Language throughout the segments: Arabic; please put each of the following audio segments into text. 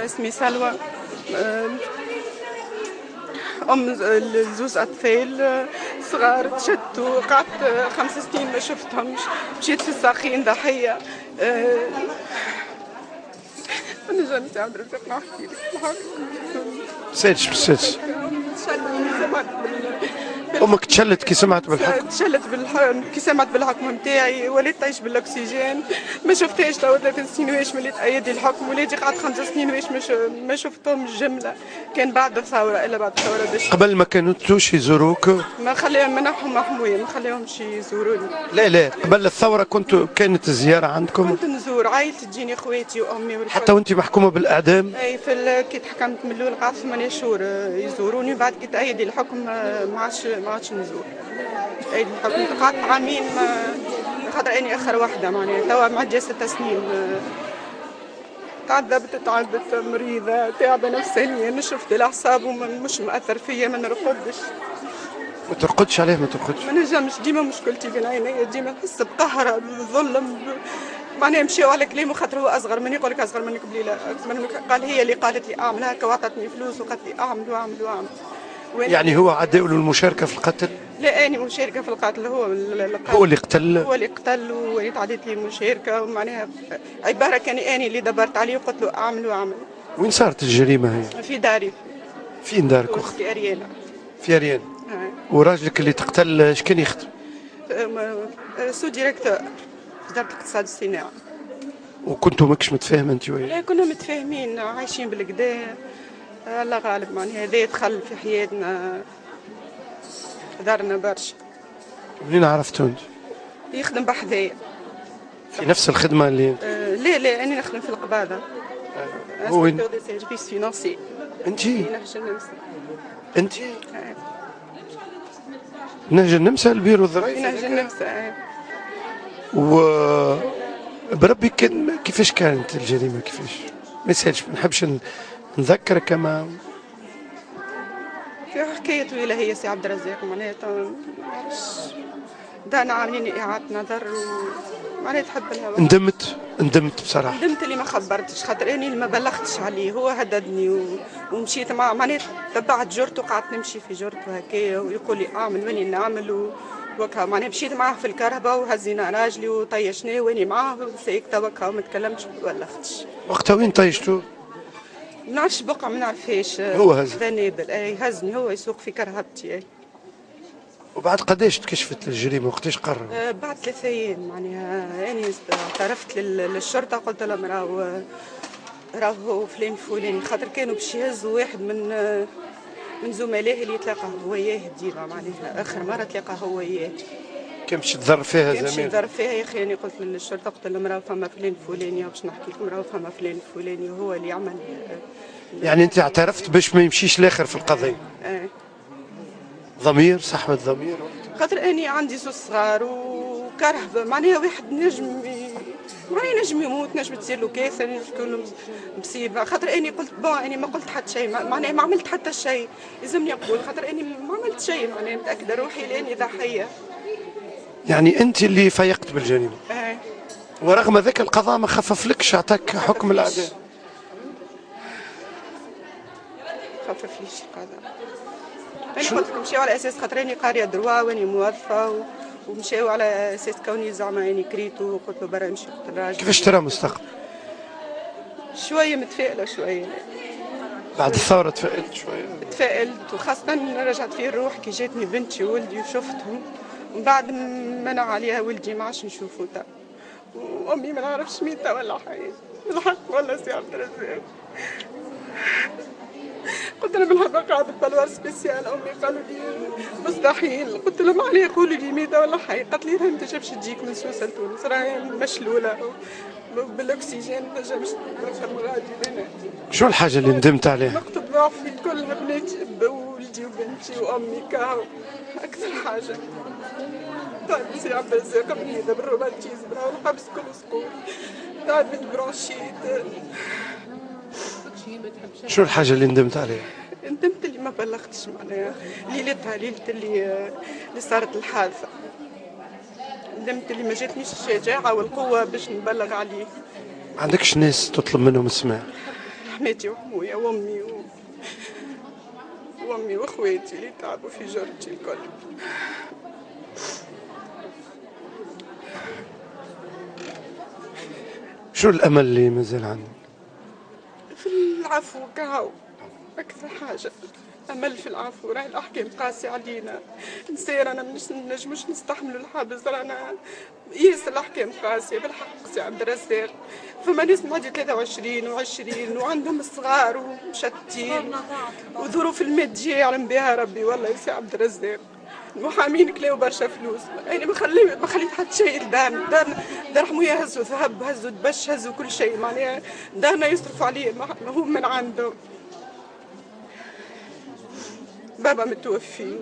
اسمي سلوى. أم زوز أطفال صغار تشتوا، قعدت 5 سنين ما شفتهمش، مشيت في الساخين ضحية. أنا جنت عبد الرزاق نحكي لك. بساتش امك تشلت كي سمعت بالحكم؟ تشلت كي سمعت بالحكم نتاعي، وليت تعيش بالاكسجين، ما شفتهاش توا 3 سنين واش ملي تأيد الحكم. ولادي قعدت 5 سنين واش ما شفتهم الجمله، كان بعد الثوره الا بعد الثوره باش قبل ما كانوش يزوروك؟ ما خليهم منحهم محمويه، ما خليهمش يزوروني. لا قبل الثوره كانت الزياره عندكم؟ كنت نزور عائلتي، تجيني خواتي وامي والكل. حتى وانت محكومه بالاعدام؟ اي كي تحكمت من الاول قعدت 8 شهور يزوروني، بعد كي تأيد الحكم ما عادش نزور. تأيد الحكم قعدت عامين خاطر اني اخر واحده معناها توا معديه 6 سنين. تعذبت مريضه تعبه نفسانيا، شفت الاعصاب ومش مأثر فيا، ما نرقدش. ما ترقدش عليه؟ ما ترقدش؟ ما نجمش، ديما مشكلتي بين عينيا، ديما نحس بقهر بظلم معناها. مشاو على كلامه خاطر هو اصغر مني، يقول لك اصغر منك بليله، قال هي اللي قالت لي اعمل هكا واعطتني فلوس وقالت لي اعمل واعمل. يعني هو عداوا له المشاركه في القتل؟ لا اني مشاركه في القتل، هو اللي قتل. هو اللي قتل وليت عديت لي المشاركه، ومعناها عباره كان اني اللي دبرت عليه وقلت له اعمل. وين صارت الجريمه هي؟ في داري. فين دارك اخت؟ في اريانا. في اريانا. وراجلك اللي تقتل شكون يخدم؟ سو ديريكتور وزاره الاقتصاد الصناعي. وكنتوا ماكش متفاهمين انت وياه؟ لا كنا متفاهمين، عايشين بالكدا، الله غالب معناها هذا دخل في حياتنا، دارنا برشا. منين عرفتوا انت؟ يخدم بحذايا. في نفس الخدمه اللي انت؟ لا انا نخدم في القباضه. هو وين؟ دي سيرفيس فينانسي. انت؟ نهج النمسا. انت؟ نهج النمسا، البيرو الظريف؟ نهج النمسا. بربي كيفاش كانت الجريمه؟ كيفاش؟ ما يسالش، ما نحبش نذكر كما في حكايه طويله هي سي عبد الرزاق، معناها ما نعرفش، دانا عاملين اعاده نظر معناها تحب لها. ندمت بصراحه. ندمت اللي ما خبرتش، خاطر اني اللي ما بلغتش عليه، هو هددني ومشيت معناها تبعت جرته، قعدت نمشي في جرته هكايا ويقول لي اعمل واني نعمل وكا، معناها مشيت معاه في الكهرباء وهزينا راجلي وطيشناه واني معاه ساكته وكا وما تكلمتش وما بلغتش. وقتها وين طيشتوه؟ ما نعرفش بقعه، ما نعرفهاش. هو هز ذنابل هزني، هو يسوق في كرهبتي. وبعد قداش تكشفت الجريمه وقتاش قرر؟ بعد 3 ايام معناها يعني اعترفت للشرطه، قلت لهم راهو فلان فلاني، خاطر كانوا باش يهزوا واحد من زملائه اللي يتلاقى هو وياه ديما، معناها اخر مره تلاقى هو وياه. كان باش تضرب فيها زمان؟ كان باش يضرب فيها يا اخي. انا قلت للشرطه، قلت لهم راهو فما فلان فلاني، باش نحكي لكم راهو فما فلان فلاني هو اللي عمل. يعني انت اعترفت باش ما يمشيش الاخر في القضيه؟ ضمير، صاحبة ضمير؟ خاطر اني عندي 2 صغار وكرهبه، معناها واحد نجم يموت، نجم تصير له كارثه، نجم تكون له مصيبه. خاطر اني قلت اني ما قلت حتى شيء، معناها ما عملت حتى شيء، لازمني اقول، خاطر اني ما عملت شيء، معناها متاكده روحي لاني ضحيه. يعني انت اللي فيقت بالجريمه؟ ورغم ذلك القضاء ما خففلكش، اعطاك حكم الاعدام؟ خففليش القضاء. انا قلت لكم مشاو على اساس خاطر اني قاريه دروا واني موظفه، ومشاو على اساس كوني زعما اني كريتو، وقلت له برا نمشي قلت الراجل. كيفاش ترى مستقبل؟ شويه متفائله شويه. بعد الثوره تفائلت شويه؟ تفائلت، وخاصه رجعت في الروح كي جاتني بنتي وولدي وشفتهم، ومن بعد منع عليها ولدي ما عادش نشوفه تا، وامي ما نعرفش ميتة ولا حي. الحق والله سي عبد الرزاق. قلت لهم بالحق قاعدة بلوار سبيسيال، امي قالوا لي مستحيل، قلت لهم عليه يقولوا لي ميتة ولا حي، قالت لي انت جابش تجيك من سوسه لتونس، راهي مشلوله بالاكسجين، ما جابش تدخل غادي لنا. شو الحاجه اللي ندمت عليها؟ نقطة ضعفي كلها بناتي، وولدي وبنتي وامي كاو اكثر حاجه. طيب سي عبد الرزاق مريضه بالروماتيزم، راهو القبض كله سقوط، تعبت برونشيت. شو الحاجه اللي ندمت عليها؟ ندمت اللي ما بلغتش، معناها ليلتها ليله اللي صارت الحادثه، ندمت اللي ما جاتنيش الشجاعه والقوه باش نبلغ عليه. ما عندكش ناس تطلب منهم السماع؟ حماتي وحمويا وامي واخواتي اللي تعبوا في جرتي الكل. شو الامل اللي مازال عندك؟ في العفو كهو اكثر حاجه، امل في العفو. راهي الاحكام قاسيه علينا، نسير انا منجموش نستحملوا الحبس، رانا ياسر الاحكام قاسيه بالحق. سي عبد الرزاق فما ناس معدي 23 و20 وعندهم الصغار ومشتين وظروف الماديه يعلم بها ربي. والله يا سي عبد الرزاق المحامين كلاو برشا فلوس، يعني ما خليت حتى شيء لدارنا. دار حمويا هزوا ذهب، هزوا دبش، هزوا كل شيء، معناها دارنا يصرفوا عليه ما هو من عندهم. بابا متوفي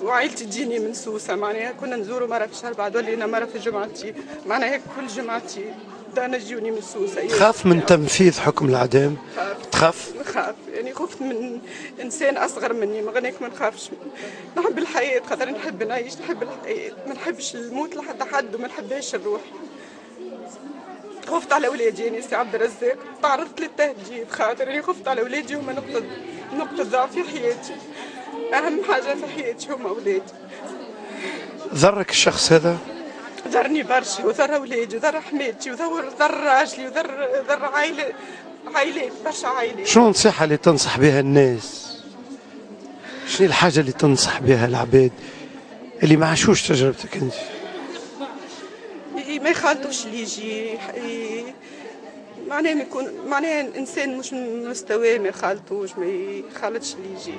وعائلتي تجيني من سوسه، معناها كنا نزوروا مره في الشهر، بعد ولينا مره في جمعتي، معناها هيك كل جمعتي دارنا يجوني من سوسه. تخاف من تنفيذ حكم الإعدام؟ تخاف؟ نخاف، يعني خفت من انسان اصغر مني، ما غنيك ما نخافش. نحب الحياه خاطر نحب نعيش، نحب الحياه، ما نحبش الموت لحد حد وما نحبهاش الروح. خفت على ولادي يعني سي عبد الرزاق، تعرضت للتهديد خاطر يعني خفت على ولادي، هما نقطة ضعف في حياتي. أهم حاجة في حياتي هما ولادي. ضرك الشخص هذا؟ ضرني برشا، وضر ولادي وضر حماتي وضر راجلي وضر عائلات برشا عائلات. شنو النصيحة اللي تنصح بها الناس؟ شنو الحاجة اللي تنصح بها العباد اللي ما عاشوش تجربتك انت؟ ما يخالطوش اللي يجي، معناها ما يكون معناها الانسان مش من مستواه، ما يخالطوش، ما يخالطش اللي يجي.